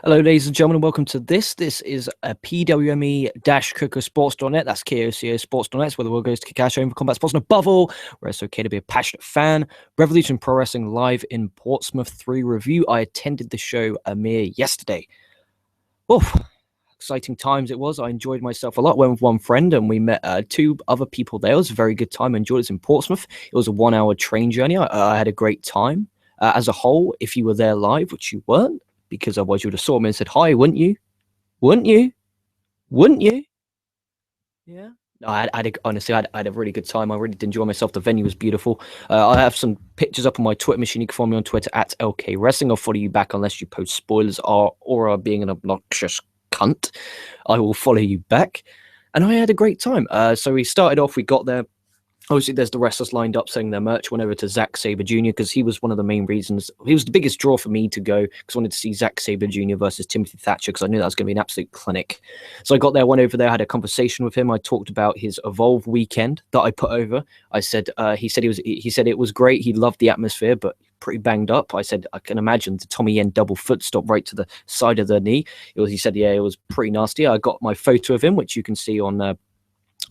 Hello, ladies and gentlemen, and welcome to this. This is a PWME-KocoSports.net. That's KocoSports.net. It's where the world goes to kick ass over combat sports, and above all, where it's okay to be a passionate fan. Revolution Pro Wrestling live in Portsmouth 3 review. I attended the show a mere yesterday. Oof, exciting times it was. I enjoyed myself a lot. Went with one friend, and we met two other people there. It was a very good time. I enjoyed it in Portsmouth. It was a 1-hour train journey. I had a great time. As a whole, if you were there live, which you weren't, because otherwise you would have saw me and said hi, wouldn't you? Wouldn't you? Wouldn't you? Yeah. No, honestly, I had a really good time. I really did enjoy myself. The venue was beautiful. I have some pictures up on my Twitter machine. You can follow me on Twitter at LK Wrestling. I'll follow you back unless you post spoilers or are being an obnoxious cunt. I will follow you back. And I had a great time. So we started off, we got there. Obviously, there's the wrestlers lined up selling their merch. Went over to Zack Sabre Jr. because he was one of the main reasons. He was the biggest draw for me to go because I wanted to see Zack Sabre Jr. versus Timothy Thatcher because I knew that was going to be an absolute clinic. So I got there, went over there, had a conversation with him. I talked about his Evolve weekend that I put over. I said he said it was great. He loved the atmosphere, but pretty banged up. I said I can imagine the Tommy Yen double foot stop right to the side of the knee. He said yeah, it was pretty nasty. I got my photo of him, which you can see on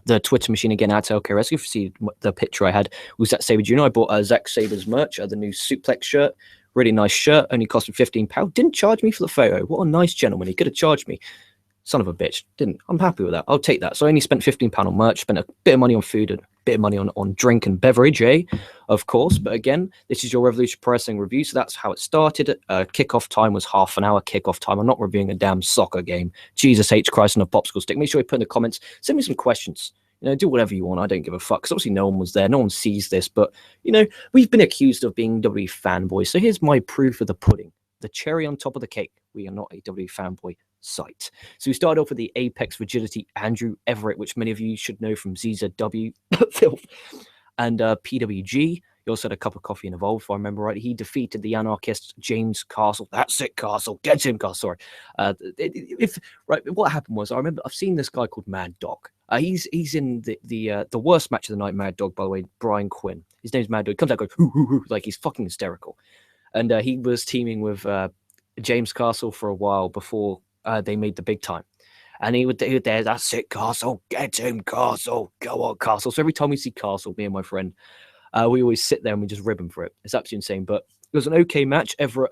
the Twitter machine again at LK Wrestling. If you see the picture I had was Zack Sabre Jr. I bought Zack Sabre's merch, the new suplex shirt. Really nice shirt. Only cost me £15. Didn't charge me for the photo. What a nice gentleman. He could have charged me. Son of a bitch. Didn't. I'm happy with that. I'll take that. So I only spent £15 on merch, spent a bit of money on food and a bit of money on drink and beverage, of course. But again, this is your Revolution Pro Wrestling review. So that's how it started. Kickoff time was half an hour kickoff time. I'm not reviewing a damn soccer game. Jesus H. Christ on a popsicle stick. Make sure you put in the comments. Send me some questions. Do whatever you want. I don't give a fuck. Because obviously no one was there. No one sees this. But, we've been accused of being WWE fanboys. So here's my proof of the pudding. The cherry on top of the cake. We are not a WWE fanboy site. So we started off with the Apex Rigidity Andrew Everett, which many of you should know from ZZW and PWG. He also had a cup of coffee and Evolve, if I remember right. He defeated the anarchist James Castle. That's it, Castle. Get him, Castle. Sorry. What happened was, I remember I've seen this guy called Mad Dog. He's in the worst match of the night, Mad Dog, by the way, Brian Quinn. His name's Mad Dog. He comes out going, hoo, hoo, hoo, like he's fucking hysterical. And he was teaming with James Castle for a while before they made the big time. And he would there, that's it, Castle. Get him, Castle. Go on, Castle. So every time we see Castle, me and my friend, we always sit there and we just rib him for it. It's absolutely insane. But it was an okay match. Everett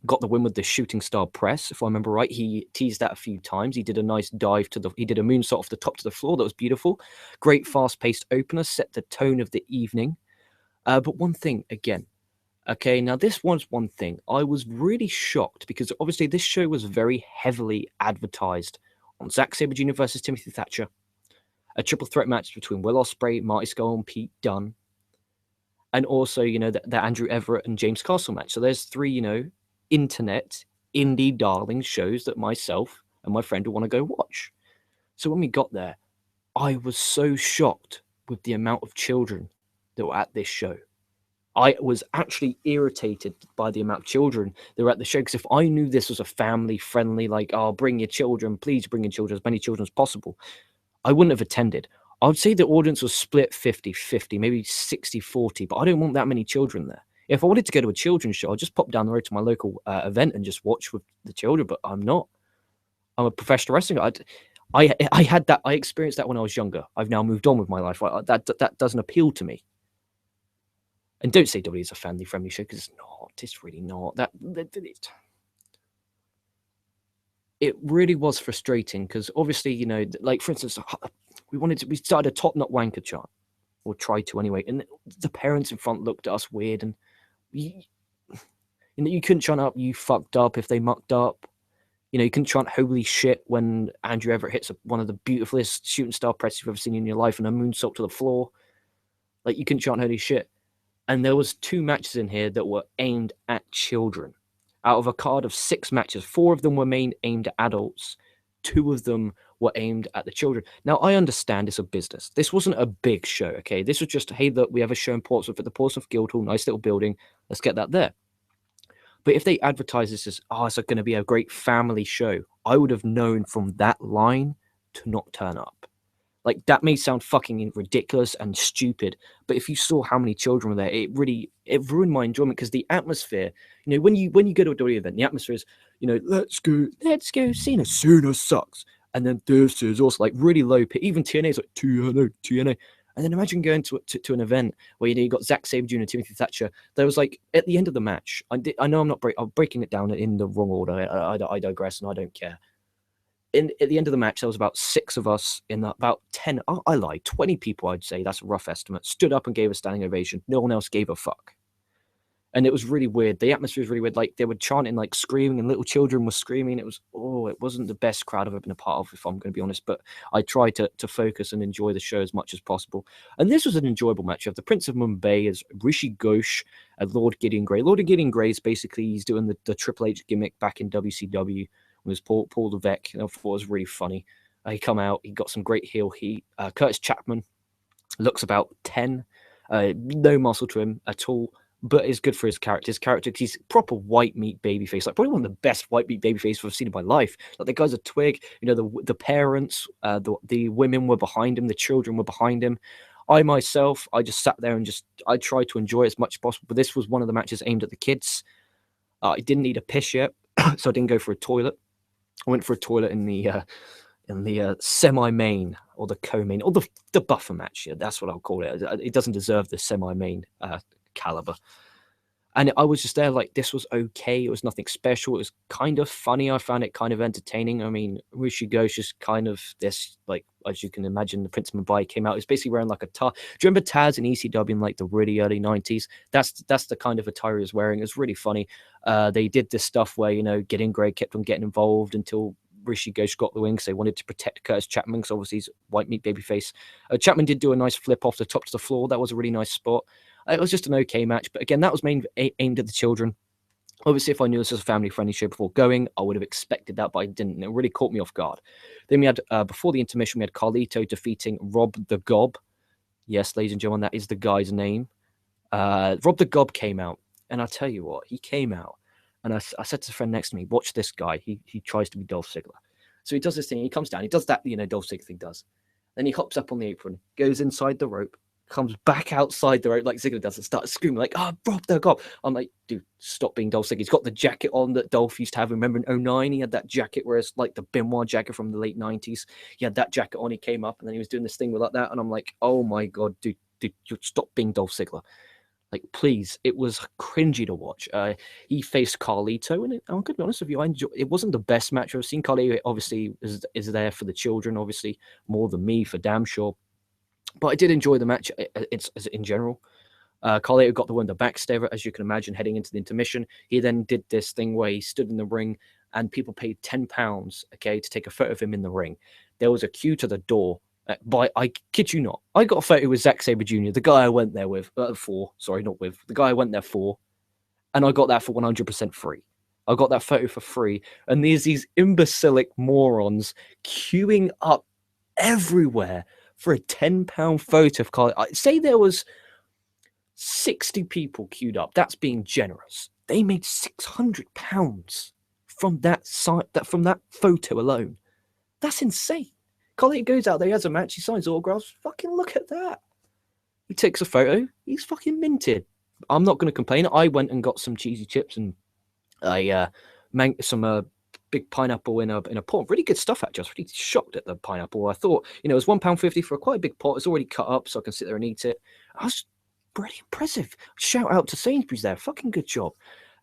got the win with the shooting star press, if I remember right. He teased that a few times. He did a nice dive he did a moonsault off the top to the floor. That was beautiful. Great fast-paced opener, set the tone of the evening. But one thing, again, okay, now this was one thing. I was really shocked because obviously this show was very heavily advertised on Zack Sabre Jr. versus Timothy Thatcher, a triple threat match between Will Ospreay, Marty Scurll, and Pete Dunne, and also, the Andrew Everett and James Castle match. So there's three, internet indie darling shows that myself and my friend would want to go watch. So when we got there, I was so shocked with the amount of children that were at this show. I was actually irritated by the amount of children that were at the show, because if I knew this was a family-friendly, like, oh, bring your children, please bring your children, as many children as possible, I wouldn't have attended. I would say the audience was split 50-50, maybe 60-40, but I don't want that many children there. If I wanted to go to a children's show, I'd just pop down the road to my local event and just watch with the children, but I'm not. I'm a professional wrestler. I had that. I experienced that when I was younger. I've now moved on with my life. That doesn't appeal to me. And don't say WWE is a family-friendly show, because it's not. It's really not. It really was frustrating, because obviously, like, for instance, we started a Top Knot Wanker chant, or tried to anyway, and the parents in front looked at us weird, and you couldn't chant up, you fucked up, if they mucked up. You couldn't chant holy shit when Andrew Everett hits one of the beautifulest shooting star presses you've ever seen in your life, and a moonsault to the floor. Like, you couldn't chant holy shit. And there was 2 matches in here that were aimed at children. Out of a card of 6 matches, 4 of them were aimed at adults. 2 of them were aimed at the children. Now, I understand it's a business. This wasn't a big show, okay? This was just, hey, look, we have a show in Portsmouth at the Portsmouth Guildhall, nice little building. Let's get that there. But if they advertise this as, it's going to be a great family show, I would have known from that line to not turn up. Like, that may sound fucking ridiculous and stupid, but if you saw how many children were there, it ruined my enjoyment, because the atmosphere, when you go to a WWE event, the atmosphere is, let's go, Cena sucks. And then this is also like really low pitch. Even TNA is like TNA. And then imagine going to an event where you got Zack Sabre Jr., Timothy Thatcher. There was like, at the end of the match, I know I'm breaking it down in the wrong order. I digress, and I don't care. At the end of the match, there was about 6 of us in that, about 10, I lied, 20 people, I'd say, that's a rough estimate, stood up and gave a standing ovation. No one else gave a fuck. And it was really weird. The atmosphere was really weird. Like, they were chanting, like, screaming, and little children were screaming. It wasn't the best crowd I've ever been a part of, if I'm going to be honest. But I tried to focus and enjoy the show as much as possible. And this was an enjoyable match. You have the Prince of Mumbai as Rishi Ghosh and Lord Gideon Grey. Lord Gideon Grey is basically, he's doing the Triple H gimmick back in WCW. Was Paul Levesque. I thought it was really funny. He come out, he got some great heel heat. Curtis Chapman looks about 10. No muscle to him at all, but is good for his character. He's proper white meat babyface, like probably one of the best white meat babyfaces I've seen in my life. Like, the guy's a twig. The parents, the women were behind him, the children were behind him. I myself, I just sat there and I tried to enjoy it as much as possible. But this was one of the matches aimed at the kids. I didn't need a piss yet, so I didn't go for a toilet. I went for a toilet in the semi-main or the co-main or the buffer match. Yeah, that's what I'll call it. It doesn't deserve the semi-main caliber. And I was just there like, this was okay. It was nothing special. It was kind of funny. I found it kind of entertaining. I mean, Rishi Ghosh is kind of this, like, as you can imagine, the Prince of Mumbai came out. He's basically wearing like a Taz. Do you remember Taz in ECW in like the really early 90s? That's the kind of attire he was wearing. It was really funny. They did this stuff where, Gideon Grey kept on getting involved until Rishi Ghosh got the wing, because they wanted to protect Curtis Chapman, because obviously he's white meat babyface. Chapman did do a nice flip off the top to the floor. That was a really nice spot. It was just an okay match. But again, that was aimed at the children. Obviously, if I knew this was a family-friendly show before going, I would have expected that, but I didn't. And it really caught me off guard. Then we had, before the intermission, we had Carlito defeating Rob the Gob. Yes, ladies and gentlemen, that is the guy's name. Rob the Gob came out. And I tell you what, he came out. And I said to the friend next to me, watch this guy. He tries to be Dolph Ziggler. So he does this thing. He comes down. He does that, Dolph Ziggler thing does. Then he hops up on the apron, goes inside the rope, comes back outside the rope like Ziggler does, and starts screaming like, Rob the Gob. I'm like, dude, stop being Dolph Ziggler. He's got the jacket on that Dolph used to have. Remember in 2009, he had that jacket where it's like the Benoit jacket from the late 90s. He had that jacket on. He came up, and then he was doing this thing with like that. And I'm like, oh my God, dude, you stop being Dolph Ziggler. Like, please, it was cringy to watch. He faced Carlito, and I'm going to be honest with you, it wasn't the best match I've seen. Carlito obviously is there for the children, obviously, more than me, for damn sure. But I did enjoy the match in general. Carlito got the win, the backstabber, as you can imagine, heading into the intermission. He then did this thing where he stood in the ring, and people paid £10, okay, to take a photo of him in the ring. There was a queue to the door. I kid you not, I got a photo with Zack Sabre Jr., the guy I went there with, the guy I went there for, and I got that for 100% free. I got that photo for free, and there's these imbecilic morons queuing up everywhere for a £10 photo of Carl. I'd say there was 60 people queued up. That's being generous. They made £600 from that photo alone. That's insane. Carlito goes out there, he has a match, he signs autographs. Fucking look at that. He takes a photo, he's fucking minted. I'm not going to complain. I went and got some cheesy chips and some big pineapple in a pot. Really good stuff, actually. I was really shocked at the pineapple. I thought, it was £1.50 for a quite a big pot. It's already cut up, so I can sit there and eat it. I was pretty impressive. Shout out to Sainsbury's there. Fucking good job.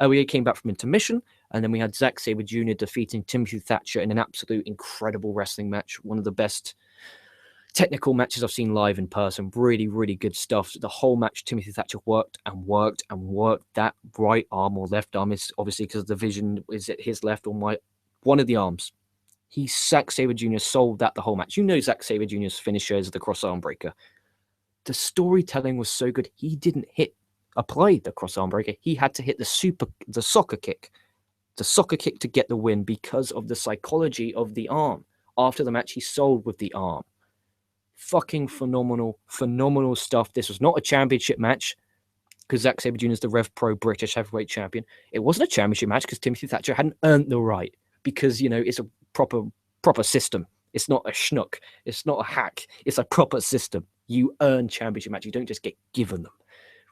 We came back from intermission, and then we had Zack Sabre Jr. defeating Timothy Thatcher in an absolute incredible wrestling match. One of the best technical matches I've seen live in person. Really, really good stuff. The whole match, Timothy Thatcher worked and worked and worked. That right arm or left arm is obviously, because the vision is at his left or one of the arms. Zack Sabre Jr. sold that the whole match. Zack Sabre Jr.'s finisher is the cross arm breaker. The storytelling was so good. He didn't apply the cross arm breaker. He had to hit the soccer kick to get the win because of the psychology of the arm. After the match, he sold with the arm. Fucking phenomenal stuff. This was not a championship match because Zack Sabre Jr. is the Rev Pro British Heavyweight Champion. It wasn't a championship match because Timothy Thatcher hadn't earned the right, because it's a proper system. It's not a schnook. It's not a hack. It's a proper system. You earn championship matches. You don't just get given them.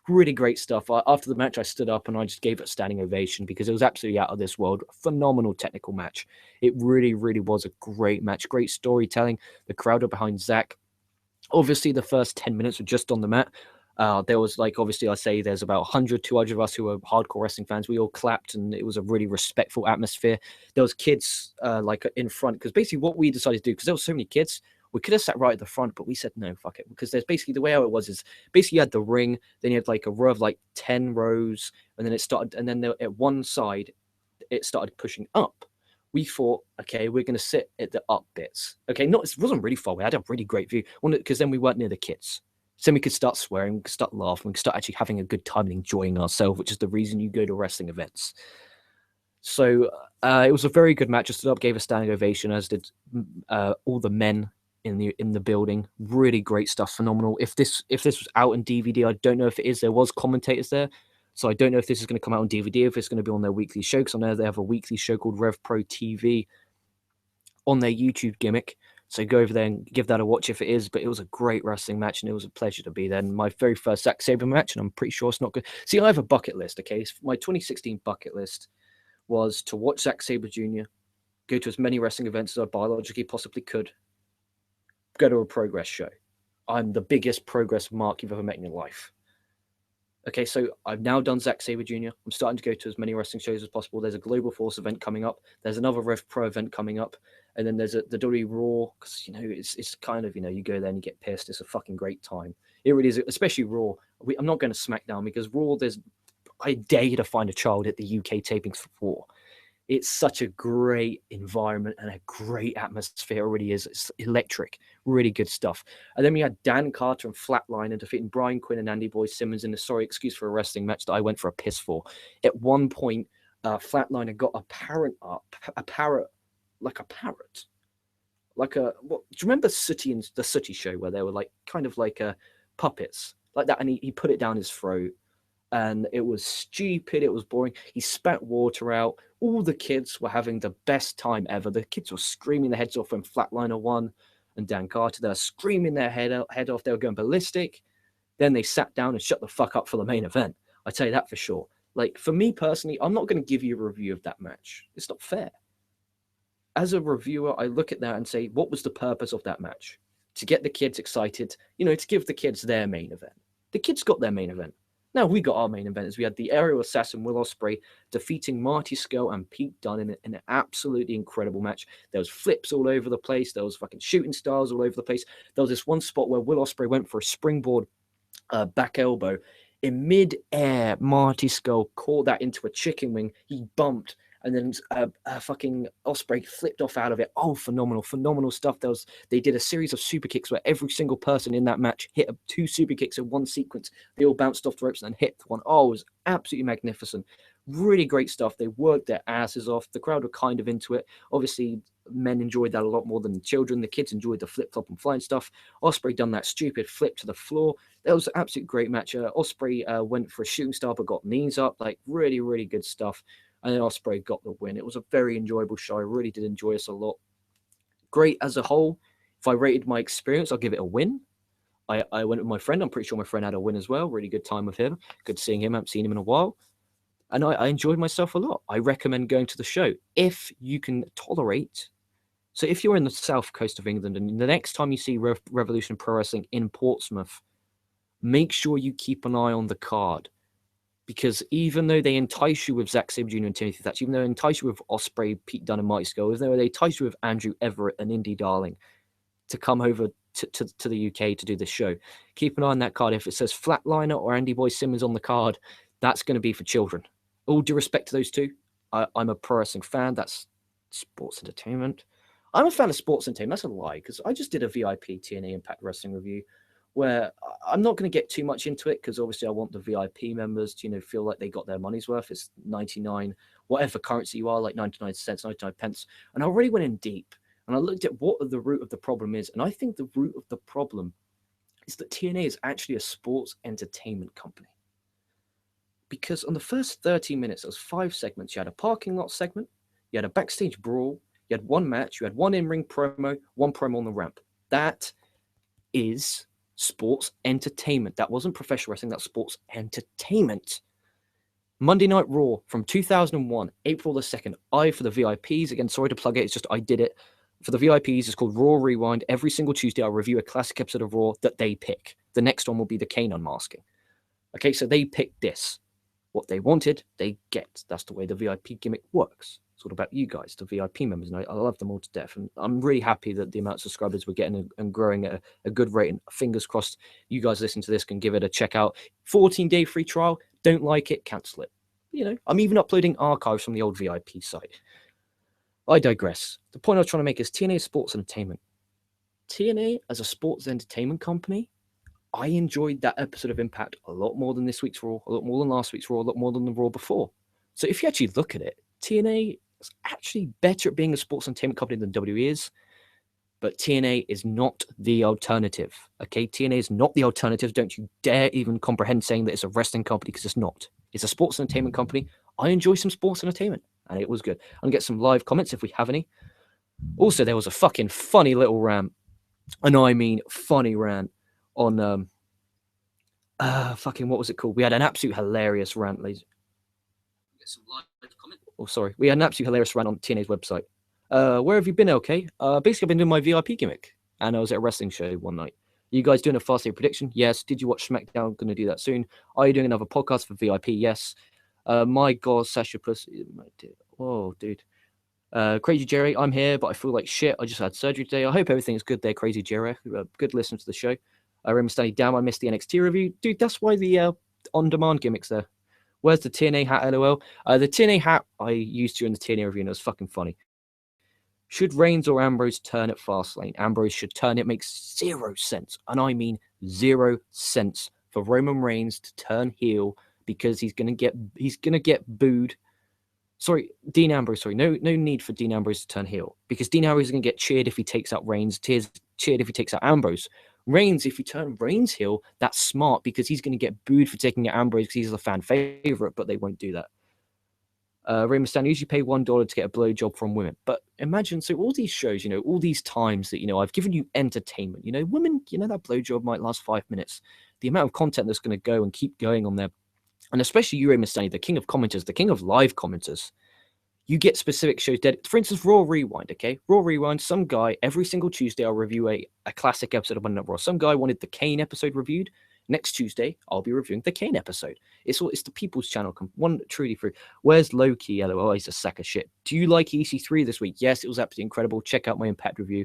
Really great stuff. After the match, I stood up and I just gave it a standing ovation because it was absolutely out of this world. Phenomenal technical match. It really, really was a great match. Great storytelling. The crowd are behind Zach. Obviously, the first 10 minutes were just on the mat. There was, like, obviously, I say there's about 100, 200 of us who are hardcore wrestling fans. We all clapped, and it was a really respectful atmosphere. There was kids, like, in front, because basically what we decided to do, because there were so many kids, we could have sat right at the front, but we said, no, fuck it. Because there's basically, the way how it was is, basically you had the ring, then you had, like, a row of, like, 10 rows, and then it started, and then there, at one side, it started pushing up. We thought, okay, we're going to sit at the up bits. Okay, it wasn't really far. We had a really great view, because then we weren't near the kids. So we could start swearing, we could start laughing, we could start actually having a good time and enjoying ourselves, which is the reason you go to wrestling events. So it was a very good match. I stood up, gave a standing ovation, as did all the men in the building. Really great stuff, phenomenal. If this was out in DVD, I don't know if it is. There was commentators there, so I don't know if this is going to come out on DVD, if it's going to be on their weekly show, because I know they have a weekly show called Rev Pro TV on their YouTube gimmick. So go over there and give that a watch if it is. But it was a great wrestling match, and it was a pleasure to be there. And my very first Zack Sabre match, and I'm pretty sure it's not good. See, I have a bucket list, okay? My 2016 bucket list was to watch Zack Sabre Jr., go to as many wrestling events as I biologically possibly could, go to a Progress show. I'm the biggest Progress mark you've ever met in your life. Okay, so I've now done Zack Sabre Jr. I'm starting to go to as many wrestling shows as possible. There's a Global Force event coming up. There's another Rev Pro event coming up. And then there's the WWE Raw, because, it's kind of, you go there and you get pissed. It's a fucking great time. It really is, especially Raw. I'm not going to SmackDown, because Raw, I dare you to find a child at the UK tapings for Raw. It's such a great environment and a great atmosphere. It really is. It's electric. Really good stuff. And then we had Dan Carter and Flatliner defeating Brian Quinn and Andy Boy Simmons in a sorry excuse for a wrestling match that I went for a piss for. At one point, Flatliner got a parrot, like a parrot. Like do you remember the Sooty show where they were like kind of like puppets like that, and he put it down his throat, and it was stupid, it was boring. He spat water out. All the kids were having the best time ever. The kids were screaming their heads off when Flatliner won, and Dan Carter, they were screaming their head off. They were going ballistic. Then they sat down and shut the fuck up for the main event. I tell you that for sure. Like, for me personally, I'm not going to give you a review of that match. It's not fair. As a reviewer, I look at that and say, what was the purpose of that match? To get the kids excited, to give the kids their main event. The kids got their main event. Now, we got our main event, as we had the aerial assassin Will Ospreay defeating Marty Scurll and Pete Dunne in an absolutely incredible match. There was flips all over the place. There was fucking shooting stars all over the place. There was this one spot where Will Ospreay went for a springboard back elbow. In mid-air, Marty Scurll caught that into a chicken wing. He bumped, and then fucking Ospreay flipped off out of it. Oh, phenomenal stuff. They did a series of super kicks where every single person in that match hit 2 super kicks in one sequence. They all bounced off the ropes and then hit one. Oh, it was absolutely magnificent. Really great stuff. They worked their asses off. The crowd were kind of into it. Obviously, men enjoyed that a lot more than the children. The kids enjoyed the flip-flop and flying stuff. Ospreay done that stupid flip to the floor. That was an absolute great match. Ospreay went for a shooting star but got knees up. Like, really, really good stuff. And then Ospreay got the win. It was a very enjoyable show. I really did enjoy this a lot. Great as a whole. If I rated my experience, I'll give it a win. I went with my friend. I'm pretty sure my friend had a win as well. Really good time with him. Good seeing him. I haven't seen him in a while. And I enjoyed myself a lot. I recommend going to the show if you can tolerate. So if you're in the south coast of England and the next time you see Revolution Pro Wrestling in Portsmouth, make sure you keep an eye on the card. Because even though they entice you with Zack Sabre Jr. and Timothy Thatcher, even though they entice you with Ospreay, Pete Dunne, and Marty Scurll, even though they entice you with Andrew Everett and Indy Darling to come over to the UK to do this show, keep an eye on that card. If it says Flatliner or Andy Boy Simmons on the card, that's going to be for children. All due respect to those two, I'm a pro wrestling fan. That's sports entertainment. I'm a fan of sports entertainment. That's a lie, because I just did a VIP TNA Impact Wrestling review where I'm not going to get too much into it, because obviously I want the VIP members to, feel like they got their money's worth. It's 99, whatever currency you are, like 99 cents, 99 pence. And I already went in deep, and I looked at what the root of the problem is. And I think the root of the problem is that TNA is actually a sports entertainment company. Because on the first 30 minutes, there was 5 segments. You had a parking lot segment, you had a backstage brawl, You had one match, you had one in-ring promo, one promo on the ramp. That is sports entertainment. That wasn't professional wrestling, that's sports entertainment. Monday Night Raw from 2001, April the 2nd. For the VIPs, again, sorry to plug it, it's just I did it. For the VIPs, it's called Raw Rewind. Every single Tuesday, I'll review a classic episode of Raw that they pick. The next one will be the Kane unmasking. Okay, so they picked this. What they wanted, they get. That's the way the VIP gimmick works. It's all about you guys, the VIP members, and I love them all to death. And I'm really happy that the amount of subscribers we're getting and growing at a good rate. And fingers crossed, you guys listen to this can give it a check out. 14-day free trial. Don't like it, cancel it. You know, I'm even uploading archives from the old VIP site. I digress. The point I was trying to make is TNA Sports Entertainment. TNA as a sports entertainment company, I enjoyed that episode of Impact a lot more than this week's Raw, a lot more than last week's Raw, a lot more than the Raw before. So if you actually look at it, TNA is actually better at being a sports entertainment company than WWE is, but TNA is not the alternative. Okay, TNA is not the alternative. Don't you dare even comprehend saying that it's a wrestling company, because it's not. It's a sports entertainment company. I enjoy some sports entertainment, and it was good. I'm gonna get some live comments if we have any. Also, there was a fucking funny little rant, and I mean funny rant, on fucking what was it called? We had an absolute hilarious rant, ladies. Get some live comment. Oh, sorry. We had an absolute hilarious rant on TNA's website. Where have you been, okay? Basically, I've been doing my VIP gimmick, and I was at a wrestling show one night. You guys doing a fast day prediction? Yes. Did you watch SmackDown? Going to do that soon. Are you doing another podcast for VIP? Yes. My God, Sasha Plus. Oh, dude. Crazy Jerry, I'm here, but I feel like shit. I just had surgery today. I hope everything's good there, Crazy Jerry. Good listener to the show. Raymond Stanley, damn, I missed the NXT review. Dude, that's why the on-demand gimmick's there. Where's the TNA hat, LOL? The TNA hat I used during the TNA review, and it was fucking funny. Should Reigns or Ambrose turn at Fastlane? Ambrose should turn. It makes 0 sense, and I mean 0 sense for Roman Reigns to turn heel, because he's gonna get booed. Sorry, Dean Ambrose. Sorry, no need for Dean Ambrose to turn heel, because Dean Ambrose is gonna get cheered if he takes out Reigns. Cheered if he takes out Ambrose. Reigns, if you turn Reigns heel, that's smart, because he's going to get booed for taking out Ambrose because he's a fan favorite, but they won't do that. Raymond Stan usually pay $1 to get a blowjob from women. But imagine, so all these shows, all these times that, I've given you entertainment, women, that blowjob might last 5 minutes. The amount of content that's going to go and keep going on there, and especially you, Raymond Stanley, the king of commenters, the king of live commenters. You get specific shows dead. For instance, Raw Rewind, okay? Raw Rewind, some guy, every single Tuesday, I'll review a classic episode of Monday Night Raw. Some guy wanted the Kane episode reviewed. Next Tuesday, I'll be reviewing the Kane episode. It's the People's Channel. One truly free. Where's Loki? LOL, he's a sack of shit. Do you like EC3 this week? Yes, it was absolutely incredible. Check out my Impact review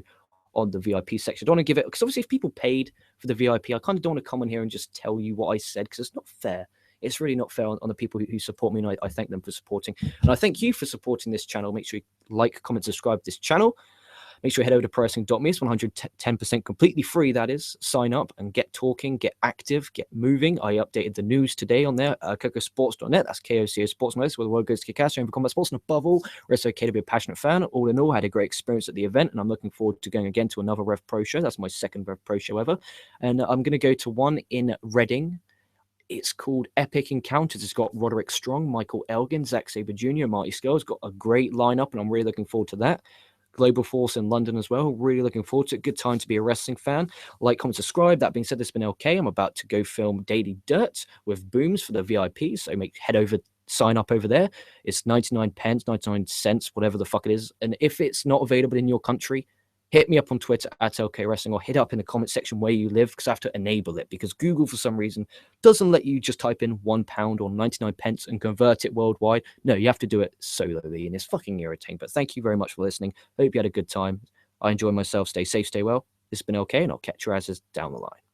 on the VIP section. I don't want to give it, because obviously if people paid for the VIP, I kind of don't want to come on here and just tell you what I said, because it's not fair. It's really not fair on the people who support me, and I thank them for supporting. And I thank you for supporting this channel. Make sure you like, comment, subscribe to this channel. Make sure you head over to ProWrestling.me. It's 110% completely free, that is. Sign up and get talking, get active, get moving. I updated the news today on there. KocoSports.net. That's KocoSports, where the world goes to kick ass over combat sports. And above all, where it's okay to be a passionate fan. All in all, I had a great experience at the event, and I'm looking forward to going again to another Rev Pro show. That's my second Rev Pro show ever. And I'm going to go to one in Reading. It's called Epic Encounters. It's got Roderick Strong, Michael Elgin, Zack Sabre Jr., Marty Scurll. It's got a great lineup, and I'm really looking forward to that. Global Force in London as well. Really looking forward to it. Good time to be a wrestling fan. Like, comment, subscribe. That being said, this has been LK. I'm about to go film Daily Dirt with Booms for the VIPs. So head over, sign up over there. It's 99 pence, 99 cents, whatever the fuck it is. And if it's not available in your country, hit me up on Twitter at LK Wrestling, or hit up in the comment section where you live, because I have to enable it, because Google, for some reason, doesn't let you just type in £1 or 99 pence and convert it worldwide. No, you have to do it solely, and it's fucking irritating. But thank you very much for listening. Hope you had a good time. I enjoy myself. Stay safe, stay well. This has been LK, and I'll catch your asses down the line.